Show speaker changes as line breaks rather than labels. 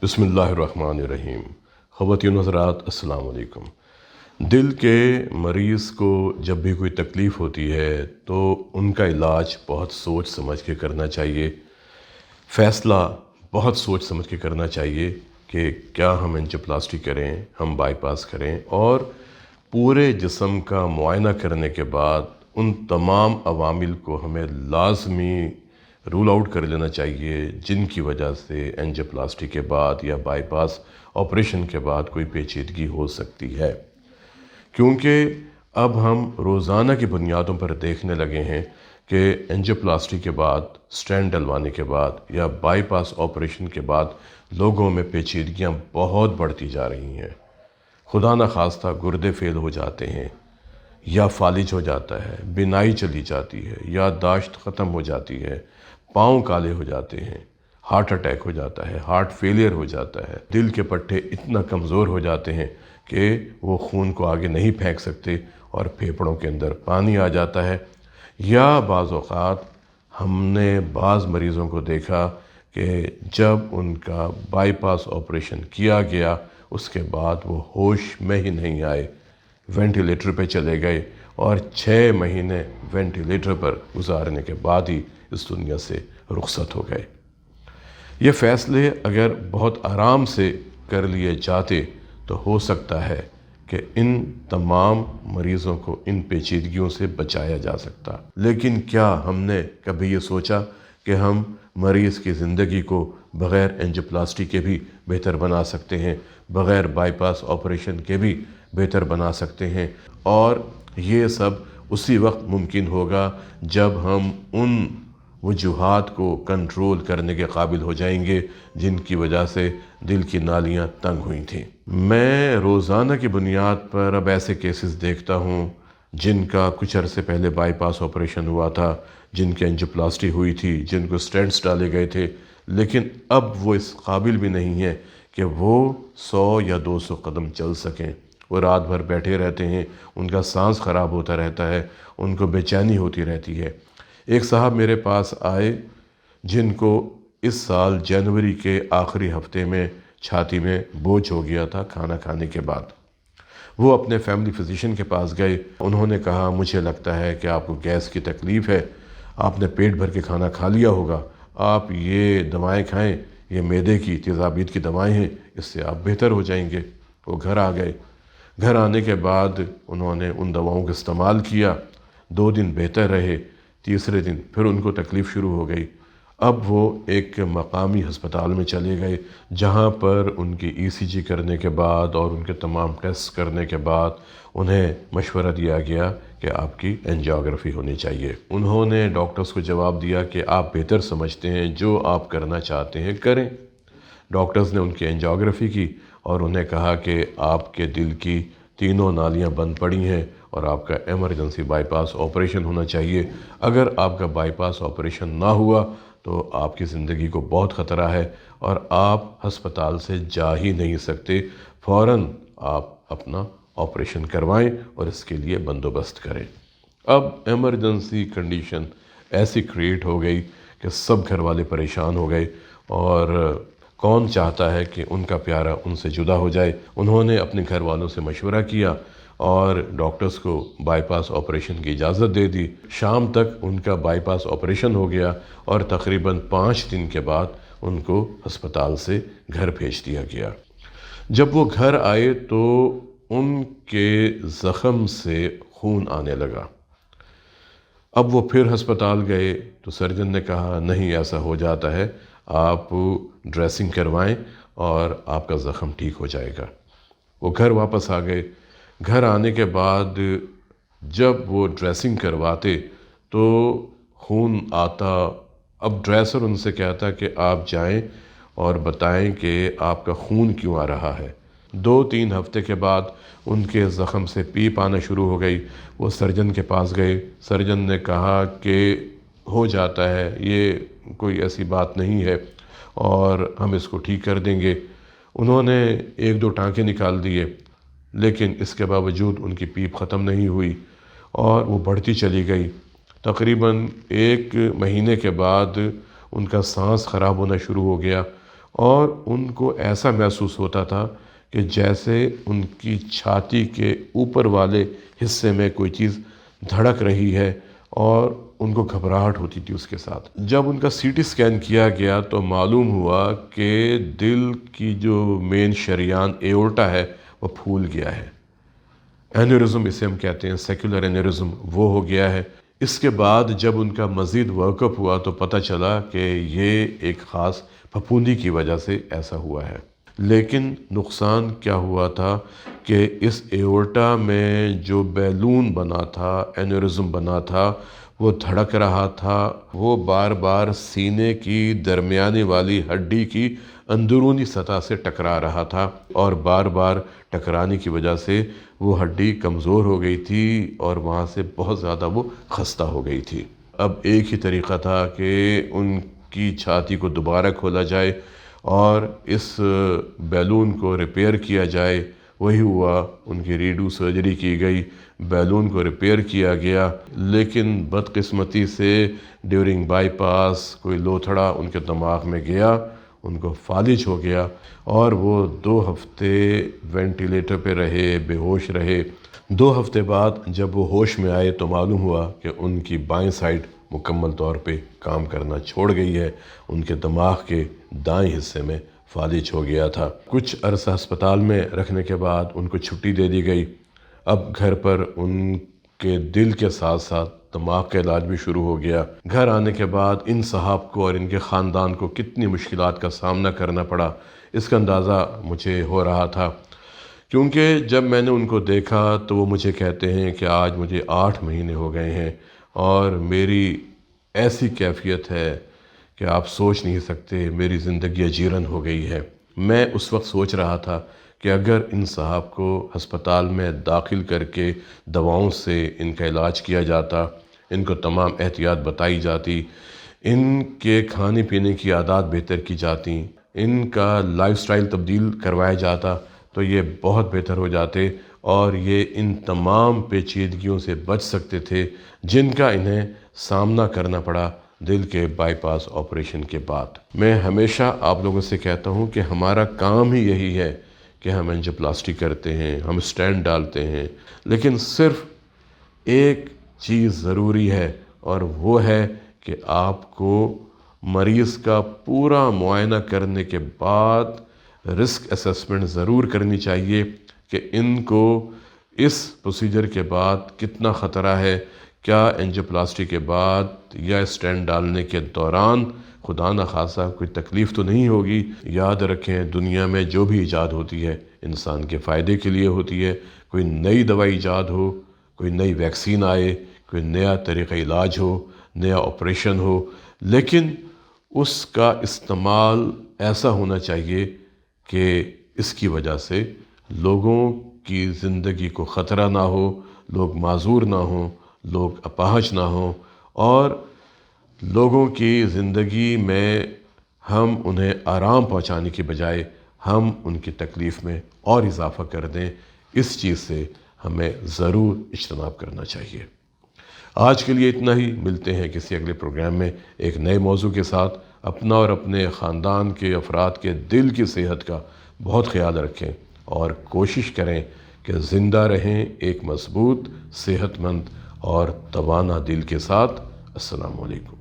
بسم اللہ الرحمن الرحیم۔ خواتین و حضرات السلام علیکم۔ دل کے مریض کو جب بھی کوئی تکلیف ہوتی ہے تو ان کا علاج بہت سوچ سمجھ کے کرنا چاہیے، فیصلہ بہت سوچ سمجھ کے کرنا چاہیے کہ کیا ہم اینجیوپلاسٹی کریں، ہم بائی پاس کریں، اور پورے جسم کا معائنہ کرنے کے بعد ان تمام عوامل کو ہمیں لازمی رول آؤٹ کر لینا چاہیے جن کی وجہ سے اینجیوپلاسٹی کے بعد یا بائی پاس آپریشن کے بعد کوئی پیچیدگی ہو سکتی ہے، کیونکہ اب ہم روزانہ کی بنیادوں پر دیکھنے لگے ہیں کہ اینجیوپلاسٹی کے بعد، سٹینٹ ڈلوانے کے بعد یا بائی پاس آپریشن کے بعد لوگوں میں پیچیدگیاں بہت بڑھتی جا رہی ہیں۔ خدا نخواستہ گردے فیل ہو جاتے ہیں، یا فالج ہو جاتا ہے، بینائی چلی جاتی ہے، یادداشت ختم ہو جاتی ہے، پاؤں کالے ہو جاتے ہیں، ہارٹ اٹیک ہو جاتا ہے، ہارٹ فیلئر ہو جاتا ہے، دل کے پٹھے اتنا کمزور ہو جاتے ہیں کہ وہ خون کو آگے نہیں پھینک سکتے اور پھیپھڑوں کے اندر پانی آ جاتا ہے۔ یا بعض اوقات ہم نے بعض مریضوں کو دیکھا کہ جب ان کا بائی پاس آپریشن کیا گیا اس کے بعد وہ ہوش میں ہی نہیں آئے، وینٹیلیٹر پہ چلے گئے اور 6 مہینے وینٹیلیٹر پر گزارنے کے بعد ہی اس دنیا سے رخصت ہو گئے۔ یہ فیصلے اگر بہت آرام سے کر لیے جاتے تو ہو سکتا ہے کہ ان تمام مریضوں کو ان پیچیدگیوں سے بچایا جا سکتا، لیکن کیا ہم نے کبھی یہ سوچا کہ ہم مریض کی زندگی کو بغیر اینجیوپلاسٹی کے بھی بہتر بنا سکتے ہیں، بغیر بائی پاس آپریشن کے بھی بہتر بنا سکتے ہیں، اور یہ سب اسی وقت ممکن ہوگا جب ہم ان وجوہات کو کنٹرول کرنے کے قابل ہو جائیں گے جن کی وجہ سے دل کی نالیاں تنگ ہوئی تھیں۔ میں روزانہ کی بنیاد پر اب ایسے کیسز دیکھتا ہوں جن کا کچھ عرصے پہلے بائی پاس آپریشن ہوا تھا، جن کی اینجیوپلاسٹی ہوئی تھی، جن کو سٹینٹس ڈالے گئے تھے، لیکن اب وہ اس قابل بھی نہیں ہیں کہ وہ 100 یا 200 قدم چل سکیں۔ وہ رات بھر بیٹھے رہتے ہیں، ان کا سانس خراب ہوتا رہتا ہے، ان کو بے چینی ہوتی رہتی ہے۔ ایک صاحب میرے پاس آئے جن کو اس سال جنوری کے آخری ہفتے میں چھاتی میں بوجھ ہو گیا تھا کھانا کھانے کے بعد۔ وہ اپنے فیملی فزیشین کے پاس گئے، انہوں نے کہا مجھے لگتا ہے کہ آپ کو گیس کی تکلیف ہے، آپ نے پیٹ بھر کے کھانا کھا لیا ہوگا، آپ یہ دوائیں کھائیں، یہ معدے کی تیزابیت کی دوائیں ہیں، اس سے آپ بہتر ہو جائیں گے۔ وہ گھر آ گئے، گھر آنے کے بعد انہوں نے ان دواؤں کا استعمال کیا، 2 دن بہتر رہے، تیسرے دن پھر ان کو تکلیف شروع ہو گئی۔ اب وہ ایک مقامی ہسپتال میں چلے گئے جہاں پر ان کی ای سی جی کرنے کے بعد اور ان کے تمام ٹیسٹ کرنے کے بعد انہیں مشورہ دیا گیا کہ آپ کی اینجیوگرافی ہونی چاہیے۔ انہوں نے ڈاکٹرز کو جواب دیا کہ آپ بہتر سمجھتے ہیں، جو آپ کرنا چاہتے ہیں کریں۔ ڈاکٹرز نے ان کی اینجیوگرافی کی اور انہیں کہا کہ آپ کے دل کی 3 نالیاں بند پڑی ہیں اور آپ کا ایمرجنسی بائی پاس آپریشن ہونا چاہیے۔ اگر آپ کا بائی پاس آپریشن نہ ہوا تو آپ کی زندگی کو بہت خطرہ ہے اور آپ ہسپتال سے جا ہی نہیں سکتے، فوراً آپ اپنا آپریشن کروائیں اور اس کے لیے بندوبست کریں۔ اب ایمرجنسی کنڈیشن ایسی کریٹ ہو گئی کہ سب گھر والے پریشان ہو گئے، اور کون چاہتا ہے کہ ان کا پیارا ان سے جدا ہو جائے۔ انہوں نے اپنے گھر والوں سے مشورہ کیا اور ڈاکٹرز کو بائی پاس آپریشن کی اجازت دے دی۔ شام تک ان کا بائی پاس آپریشن ہو گیا اور تقریباً 5 دن کے بعد ان کو ہسپتال سے گھر بھیج دیا گیا۔ جب وہ گھر آئے تو ان کے زخم سے خون آنے لگا۔ اب وہ پھر ہسپتال گئے تو سرجن نے کہا نہیں، ایسا ہو جاتا ہے، آپ ڈریسنگ کروائیں اور آپ کا زخم ٹھیک ہو جائے گا۔ وہ گھر واپس آ گئے۔ گھر آنے کے بعد جب وہ ڈریسنگ کرواتے تو خون آتا۔ اب ڈریسر ان سے کہتا کہ آپ جائیں اور بتائیں کہ آپ کا خون کیوں آ رہا ہے۔ 2-3 ہفتے کے بعد ان کے زخم سے پیپ آنا شروع ہو گئی۔ وہ سرجن کے پاس گئے، سرجن نے کہا کہ ہو جاتا ہے، یہ کوئی ایسی بات نہیں ہے اور ہم اس کو ٹھیک کر دیں گے۔ انہوں نے 1-2 ٹانکے نکال دیے، لیکن اس کے باوجود ان کی پیپ ختم نہیں ہوئی اور وہ بڑھتی چلی گئی۔ تقریباً 1 مہینے کے بعد ان کا سانس خراب ہونا شروع ہو گیا اور ان کو ایسا محسوس ہوتا تھا کہ جیسے ان کی چھاتی کے اوپر والے حصے میں کوئی چیز دھڑک رہی ہے اور ان کو گھبراہٹ ہوتی تھی اس کے ساتھ۔ جب ان کا سی ٹی اسکین کیا گیا تو معلوم ہوا کہ دل کی جو مین شریان ایورٹا ہے وہ پھول گیا ہے، اینیورزم اسے ہم کہتے ہیں، سیکولر اینیورزم، وہ ہو گیا ہے۔ اس کے بعد جب ان کا مزید ورک اپ ہوا تو پتہ چلا کہ یہ ایک خاص پھپھوندی کی وجہ سے ایسا ہوا ہے۔ لیکن نقصان کیا ہوا تھا کہ اس ایورٹا میں جو بیلون بنا تھا، اینیورزم بنا تھا، وہ دھڑک رہا تھا، وہ بار بار سینے کی درمیانے والی ہڈی کی اندرونی سطح سے ٹکرا رہا تھا، اور بار بار ٹکرانے کی وجہ سے وہ ہڈی کمزور ہو گئی تھی اور وہاں سے بہت زیادہ وہ خستہ ہو گئی تھی۔ اب ایک ہی طریقہ تھا کہ ان کی چھاتی کو دوبارہ کھولا جائے اور اس بیلون کو ریپیئر کیا جائے۔ وہی ہوا، ان کی ریڈو سرجری کی گئی، بیلون کو ریپیئر کیا گیا، لیکن بدقسمتی سے ڈیورنگ بائی پاس کوئی لوتھڑا ان کے دماغ میں گیا، ان کو فالج ہو گیا اور وہ 2 ہفتے وینٹیلیٹر پہ رہے، بے ہوش رہے۔ 2 ہفتے بعد جب وہ ہوش میں آئے تو معلوم ہوا کہ ان کی بائیں سائڈ مکمل طور پہ کام کرنا چھوڑ گئی ہے، ان کے دماغ کے دائیں حصے میں فالج ہو گیا تھا۔ کچھ عرصہ ہسپتال میں رکھنے کے بعد ان کو چھٹی دے دی گئی۔ اب گھر پر ان کے دل کے ساتھ ساتھ دماغ کا علاج بھی شروع ہو گیا۔ گھر آنے کے بعد ان صاحب کو اور ان کے خاندان کو کتنی مشکلات کا سامنا کرنا پڑا، اس کا اندازہ مجھے ہو رہا تھا، کیونکہ جب میں نے ان کو دیکھا تو وہ مجھے کہتے ہیں کہ آج مجھے 8 مہینے ہو گئے ہیں اور میری ایسی کیفیت ہے کہ آپ سوچ نہیں سکتے، میری زندگی اجیرن ہو گئی ہے۔ میں اس وقت سوچ رہا تھا کہ اگر ان صاحب کو ہسپتال میں داخل کر کے دواؤں سے ان کا علاج کیا جاتا، ان کو تمام احتیاط بتائی جاتی، ان کے کھانے پینے کی عادات بہتر کی جاتی، ان کا لائف سٹائل تبدیل کروایا جاتا تو یہ بہت بہتر ہو جاتے اور یہ ان تمام پیچیدگیوں سے بچ سکتے تھے جن کا انہیں سامنا کرنا پڑا دل کے بائی پاس آپریشن کے بعد۔ میں ہمیشہ آپ لوگوں سے کہتا ہوں کہ ہمارا کام ہی یہی ہے کہ ہم اینجیوپلاسٹی کرتے ہیں، ہم اسٹینٹ ڈالتے ہیں، لیکن صرف ایک چیز ضروری ہے اور وہ ہے کہ آپ کو مریض کا پورا معائنہ کرنے کے بعد رسک اسسمنٹ ضرور کرنی چاہیے کہ ان کو اس پروسیجر کے بعد کتنا خطرہ ہے، کیا اینجیوپلاسٹی کے بعد یا اسٹینٹ ڈالنے کے دوران خدا نخواستہ کوئی تکلیف تو نہیں ہوگی۔ یاد رکھیں، دنیا میں جو بھی ایجاد ہوتی ہے انسان کے فائدے کے لیے ہوتی ہے۔ کوئی نئی دوائی ایجاد ہو، کوئی نئی ویکسین آئے، کوئی نیا طریقہ علاج ہو، نیا آپریشن ہو، لیکن اس کا استعمال ایسا ہونا چاہیے کہ اس کی وجہ سے لوگوں کی زندگی کو خطرہ نہ ہو، لوگ معذور نہ ہوں، لوگ اپاہج نہ ہوں، اور لوگوں کی زندگی میں ہم انہیں آرام پہنچانے کی بجائے ہم ان کی تکلیف میں اور اضافہ کر دیں۔ اس چیز سے ہمیں ضرور اجتناب کرنا چاہیے۔ آج کے لیے اتنا ہی، ملتے ہیں کسی اگلے پروگرام میں ایک نئے موضوع کے ساتھ۔ اپنا اور اپنے خاندان کے افراد کے دل کی صحت کا بہت خیال رکھیں اور کوشش کریں کہ زندہ رہیں ایک مضبوط، صحت مند اور توانا دل کے ساتھ۔ السلام علیکم۔